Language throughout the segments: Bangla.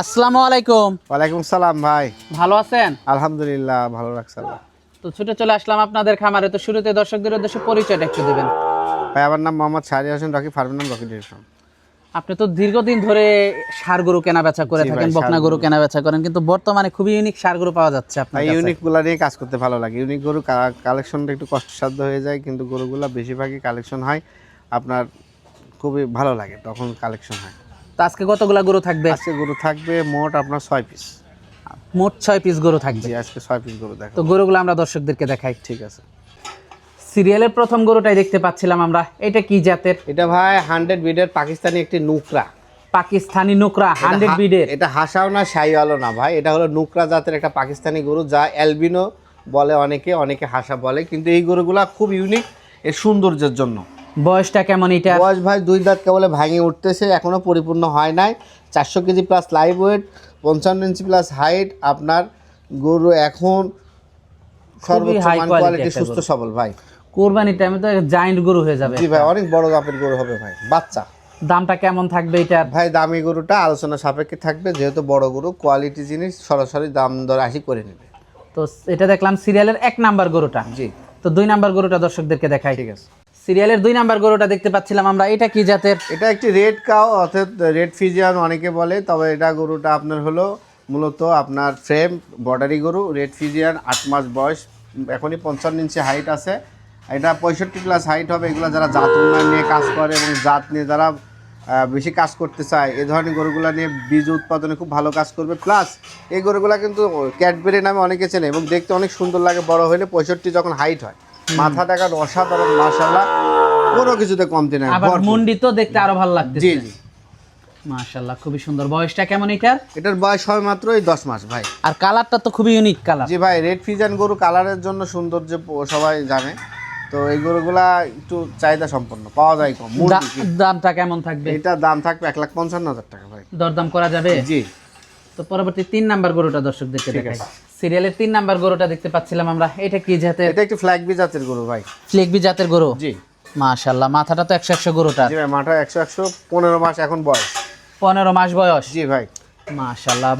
আসসালামু আলাইকুম। ওয়ালাইকুম সালাম ভাই, ভালো আছেন? আলহামদুলিল্লাহ ভালো রাখছি আল্লাহ। তো ছুটে চলে আসলাম আপনাদের খামারে। তো শুরুতে দর্শকদের উদ্দেশ্যে পরিচয়টা একটু দিবেন। ভাই আমার নাম মোহাম্মদ শাহরি হোসেন রকি, ফার্মের নাম রকি ডেয়ারি ফার্ম। আপনি তো দীর্ঘদিন ধরে ষাঁড় গরু কেনা বেচা করে জি ভাই, থাকেন, বকনা ষাঁড় গরু গরু। কেনা বেচা করেন, কিন্তু বর্তমানে খুবই ইউনিক ষাঁড় গরু পাওয়া যাচ্ছে আপনার ভাই কাছে। ইউনিক গুলা নিয়ে কাজ করতে ভালো লাগে। ইউনিক গরু কালেকশনটা একটু কষ্টসাধ্য হয়ে যায়, কিন্তু গরুগুলা বেশিরভাগই কালেকশন হয় আপনার, খুবই ভালো লাগে তখন কালেকশন হয়। তো আজকে কতগুলা গরু থাকবে? আজকে গরু থাকবে মোট আপনার 6 পিস। মোট 6 পিস গরু থাকবে। জি, আজকে 6 পিস গরু দেখো। তো গরুগুলো আমরা দর্শকদেরকে দেখাই। ঠিক আছে। সিরিয়ালের প্রথম গরুটাই দেখতে পাচ্ছিলাম আমরা। এটা কি জাতের? এটা ভাই 100 বিডের পাকিস্তানি একটি নুকরা। পাকিস্তানি নুকরা 100 বিডের। এটা হাসাও না শাইওয়ালও না ভাই, এটা হলো নুকরা জাতের একটা পাকিস্তানি গরু, যা অ্যালবিনো বলে অনেকে, অনেকে হাসা বলে, কিন্তু এই গরুগুলা খুব ইউনিক এর সৌন্দর্যের জন্য। বয়সটা কেমন এটা? বয়স ভাই 2 দাঁত কেবল ভাঙে উঠতেছে, এখনো পরিপূর্ণ হয় নাই। 400 কেজি প্লাস লাইভ ওয়েট, 55 ইঞ্চি প্লাস হাইট। আপনার গরু এখন সর্বোচ্চ high মান quality কোয়ালিটি, একটা সুস্থ গরু। সবল ভাই। কোরবানির টাইমে তো জায়ান্ট গরু হয়ে যাবে। জি ভাই, অনেক বড় জাতের গরু হবে ভাই, বাচ্চা। দামটা কেমন থাকবে এটার? ভাই দামি গরুটা আলোচনা সাপেক্ষে থাকবে, যেহেতু বড় গরু, কোয়ালিটি জিনিস, সরাসরি দাম দর আসি করে নেবে। তো এটা দেখলাম সিরিয়ালের 1 নাম্বার গরুটা। জি, তো 2 নাম্বার গরুটা দর্শকদেরকে দেখাই। ঠিক আছে। সিরিয়ালের 2 নাম্বার গরুটা দেখতে পাচ্ছিলাম আমরা। এটা কি জাতের? এটা একটি রেড কাউ অর্থাৎ রেড ফিজিয়ান অনেকে বলে, তবে এটা গরুটা আপনার হলো মূলত আপনার ফ্রেম বর্ডারি গরু, রেড ফিজিয়ান, 8 মাস বয়স, এখনই 55 ইঞ্চি হাইট আছে। এটা 65 প্লাস হাইট হবে। এগুলো যারা জাত উন্নয়ন নিয়ে কাজ করে এবং জাত নিয়ে যারা বেশি কাজ করতে চায়, এই ধরনের গরুগুলো নিয়ে বীজ উৎপাদনে খুব ভালো কাজ করবে। প্লাস এই গরুগুলো কিন্তু ক্যাডবেরি নামে অনেকে চেনে এবং দেখতে অনেক সুন্দর লাগে বড় হলে। 65 যখন হাইট হয়, মাথা টাকা অসাধারণ, মাশাআল্লাহ, কোনো কিছুতে কমতি নাই। আবার মুন্ডি তো দেখতে আরো ভালো লাগতেছে। জি জি, মাশাআল্লাহ, খুবই সুন্দর। বয়সটা কেমন এটার? এটার বয়স হয় মাত্র 10 মাস ভাই। আর কালারটা তো খুবই ইউনিক কালার। জি ভাই, রেড ফিজিয়ান গরু কালারের জন্য সৌন্দর্য সবাই জানে, তো এই গরুগুলা একটু চাহিদা সম্পন্ন, পাওয়া যায় কম। দামটা কেমন থাকবে? এটার দাম থাকবে 1,55,000 টাকা ভাই। দরদাম করা যাবে? জি। তো পরবর্তী 3 নাম্বার গরুটা দর্শকদেরকে ঠিক দেখাই। আছে। সিরিয়ালের 3 নাম্বার গরুটা দেখতে পাচ্ছিলাম আমরা। এটা কি জাতের? এটা একটি ফ্ল্যাগ বি জাতের গরু ভাই। ফ্লেগবি জাতের গরু। জি মাশাআল্লাহ, মাথাটা তো 100 গরুটা। জি ভাই, মাঠা 115 মাস এখন বয়স। 15 মাস বয়স। জি ভাই, মাশাআল্লাহ,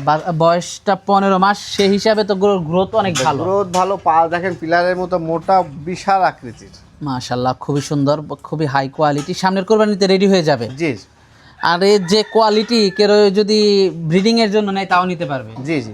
বয়সটা 15 মাস, সেই হিসাবে তো গরুর গ্রোথ অনেক ভালো। গ্রোথ ভালো, পা দেখেন পিলারের মতো মোটা, বিশাল আকৃতির। মাশাআল্লাহ, খুবই সুন্দর, খুবই হাই কোয়ালিটি। সামনের কোরবানিতে রেডি হয়ে যাবে। জি। আর এর যে কোয়ালিটি, কেউ যদি ব্রিডিং এর জন্য নেয় তাও নিতে পারবে। জি জি,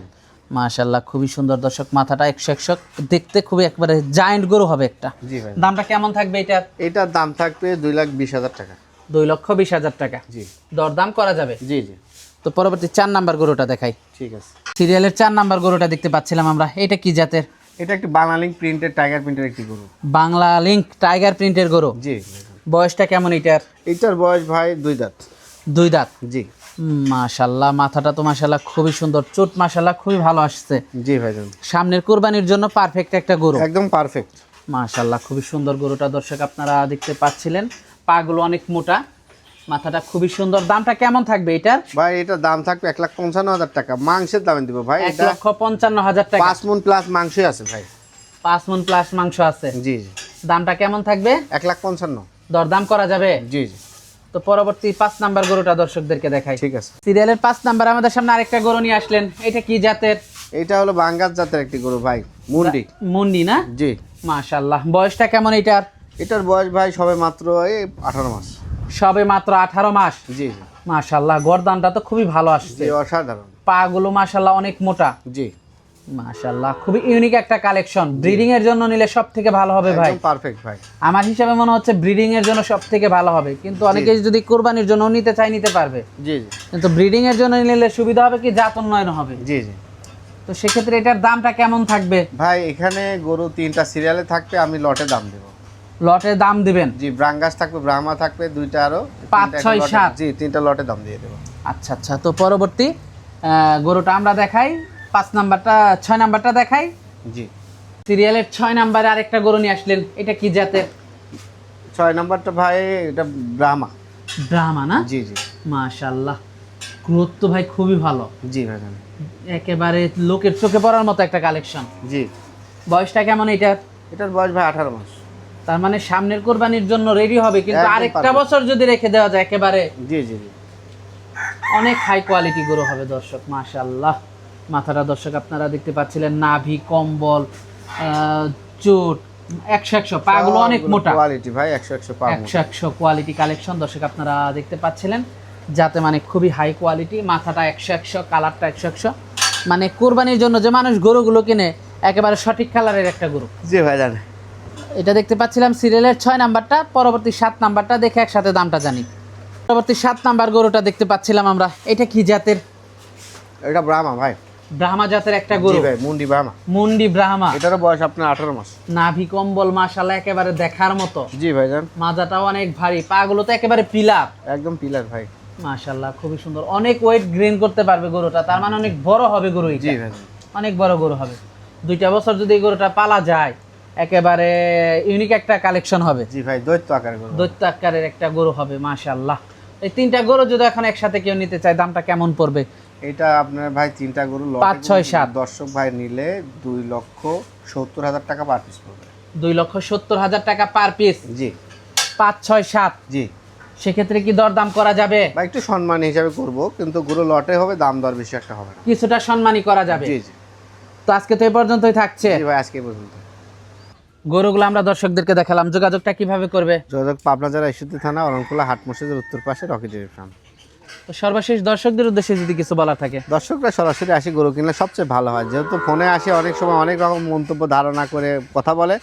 মাশাআল্লাহ, খুবই সুন্দর দর্শক। মাথাটা 100 দেখতে খুবই একবারে জায়ান্ট গরু হবে একটা। জি ভাই। দামটা কেমন থাকবে এটার? এটার দাম থাকবে 2,20,000 টাকা। 2,20,000 টাকা। জি দরদাম করা যাবে। জি জি, তো পরবর্তী 4 নাম্বার গরুটা দেখাই। ঠিক আছে। সিরিয়ালের 4 নাম্বার গরুটা দেখতে পাচ্ছিলাম আমরা। এটা কি জাতের? এটা একটি বাংলালিঙ্ক প্রিন্টেড, টাইগার প্রিন্টের একটি গরু। বাংলা লিঙ্ক টাইগার প্রিন্টের গরু। জি। বয়সটা কেমন এটার? এটার বয়স ভাই 2 দাঁত। 2 দাঁত। জি। মাশাআল্লাহ, মাথাটা তো মাশাআল্লাহ খুবই সুন্দর, চোট মাশাআল্লাহ খুবই ভালো আসছে। জি ভাই, সামনের কুরবানির জন্য পারফেক্ট একটা গরু। একদম পারফেক্ট। মাশাআল্লাহ, খুবই সুন্দর গরুটা দর্শক আপনারা দেখতে পাচ্ছিলেন। পাগুলো অনেক মোটা, মাথাটা খুবই সুন্দর। দামটা কেমন থাকবে এটার? ভাই এটার দাম থাকবে 1,55,000 টাকা। মাংসের দামে দিব ভাই। এটা 1,55,000 টাকা। 5 মণ প্লাস মাংসই আছে ভাই। 5 মণ প্লাস মাংস আছে। জি জি, দামটা কেমন থাকবে? 1,55,000। দরদাম করা যাবে? জি জি, তো পরবর্তী 5 নাম্বার গরুটা দর্শকদেরকে দেখাই। ঠিক আছে। সিরিয়ালের 5 নাম্বার আমাদের সামনে আরেকটা গরু নিয়ে আসলেন। এটা কি জাতের? এটা হলো বাঙ্গাস জাতের একটি গরু ভাই, মুন্ডি। মুন্ডি না? জি। মাশাআল্লাহ, বয়সটা কেমন এটার? এটার বয়স ভাই সবে মাত্র 18 মাস। সবে মাত্র 18 মাস। জি মাশাআল্লাহ, গরদানটা তো খুবই ভালো আসছে। জি, অসাধারণ। পাগুলো মাশাআল্লাহ অনেক মোটা। জি, মাশাআল্লাহ, খুবই ইউনিক একটা কালেকশন। ব্রিডিং এর জন্য নিলে সবথেকে ভালো হবে ভাই। একদম পারফেক্ট ভাই। আমার হিসাবে মনে হচ্ছে ব্রিডিং এর জন্য সবথেকে ভালো হবে, কিন্তু অনেকে যদি কুরবানির জন্য নিতে চায় নিতে পারবে। জি জি, কিন্তু ব্রিডিং এর জন্য নিলে সুবিধা হবে কি, জাত উন্নয়ন হবে। জি জি। তো সেক্ষেত্রে এটার দামটা কেমন থাকবে? ভাই এখানে গরু 3টা সিরিয়ালে থাকবে, আমি লটে দাম দেবো। লটে দাম দিবেন? জি, ব্রাঙ্গাস থাকবে, ব্রাহ্মা থাকবে, 2টা আরো 5, 6, 7। জি, 3টা লটে দাম দিয়ে দেবো। আচ্ছা আচ্ছা, তো পরবর্তী গরুটা আমরা দেখাই, 5 নাম্বারটা 6 নাম্বারটা দেখাই। জি, সিরিয়ালের 6 নাম্বারে আরেকটা গরু নিয়ে আসলেন, এটা কি জাতের? 6 নাম্বারটা ভাই এটা ব্রাহ্মা। ব্রাহ্মা না? জি জি। মাশাআল্লাহ, গ্রোথ তো ভাই খুবই ভালো, জি ভাই। একেবারে লোকের চোখে পড়ার মতো একটা কালেকশন। জি। বয়সটা কেমন এটার? এটার বয়স ভাই 18 মাস। তার মানে সামনের কোরবানির জন্য রেডি হবে, কিন্তু একদম আরেকটা perfect। বছর যদি রেখে দেওয়া যায় একেবারে জি জি জি। অনেক হাই কোয়ালিটি গরু হবে দর্শক। মাশাআল্লাহ, মাথাটা দর্শক আপনারা দেখতে পাচ্ছিলেন, নাভি, কম্বল, চোট 100 পাগুলো অনেক মোটা, কোয়ালিটি ভাই 100 পা মোটা। 100 কোয়ালিটি কালেকশন দর্শক আপনারা দেখতে পাচ্ছিলেন, যাতে মানে খুবই হাই কোয়ালিটি। মাথাটা 100, কালারটা 100, মানে কোরবানির জন্য যে মানুষ গরুগুলো কিনে একেবারে সঠিক কালারের একটা গরু। জি ভাই জানেন। এটা দেখতে পাচ্ছিলাম সিরিয়ালের 6 নাম্বারটা, পরবর্তী 7 নাম্বারটা দেখে একসাথে দামটা জানি। পরবর্তী 7 নাম্বার গরুটা দেখতে পাচ্ছিলাম আমরা, এটা কি জাতের? এটা ব্রাহ্মা ভাই। ব্রাহ্মা জাতের একটা গরু। জি ভাই, মুন্ডি ব্রাহ্মা। মুন্ডি ব্রাহ্মা। এটারও বয়স আপনার 18 মাস। নাভি কম্বল মাশাআল্লাহ একেবারে দেখার মতো। জি ভাই জান। মাজাটাও অনেক ভারী, পাগুলো তো একেবারে পিলার। একদম পিলার ভাই। মাশাআল্লাহ, খুবই সুন্দর, অনেক ওয়েট গ্রেন করতে পারবে গরুটা, তার মানে অনেক বড় হবে গরু এটা। জি ভাই। অনেক বড় গরু হবে, 2টা বছর যদি এই গরুটা পালা যায় একেবারে ইউনিক একটা কালেকশন হবে। জি ভাই, দৈত্য আকারের গরু। দৈত্য আকারের একটা গরু হবে মাশাআল্লাহ। এই 3টা গরু যদি এখন একসাথে কেউ নিতে চায়, দামটা কেমন পড়বে? এটা আপনার ভাই 3টা গরু 5, 6, 7 দর্শক ভাই নিলে 2,70,000 টাকা পার পিস পড়বে। 2,70,000 টাকা পার পিস। জি। 5, 6, 7। জি সেক্ষেত্রে কি দরদাম করা যাবে? ভাই, একটু সম্মান হিসাবে করব, কিন্তু গরু লটে হবে, দাম দর বেশি একটা হবে না। কিছুটা সম্মানী করা যাবে। জি জি। তো আজকে তো এই পর্যন্তই থাকছে। জি ভাই, আজকে এই পর্যন্ত। গরুগুলো আমরা দর্শকদেরকে দেখালাম, যোগাযোগটা কিভাবে করবে? যোগাযোগ পাবনা জেলা ঈশ্বরদী থানা, অরণকুলা হাট মসজিদের উত্তর পাশে রকি ডেয়ারি ফার্ম। তো সর্বশেষ দর্শকদের উদ্দেশ্যে যদি কিছু বলার থাকে। দর্শকরা সরাসরি আসি গরু কিনলে সবচেয়ে ভালো হয়, যেহেতু ফোনে আসে অনেক সময় অনেক রকম মন্তব্য ধারণা করে কথা বলে।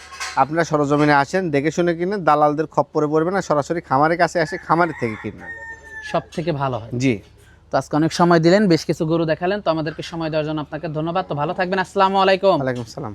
আপনারা সরজমিনে আসেন, দেখে শুনে কিনেন, দালালদের খপ্পরে পড়বে না, সরাসরি খামারের কাছে আসে খামারের থেকে কিনবেন, সব থেকে ভালো হয়। জি। তো আজকে অনেক সময় দিলেন, বেশ কিছু গরু দেখালেন, তো আমাদেরকে সময় দেওয়ার জন্য আপনাকে ধন্যবাদ। তো ভালো থাকবেন, আসসালামু আলাইকুম। ওয়ালাইকুম সালাম।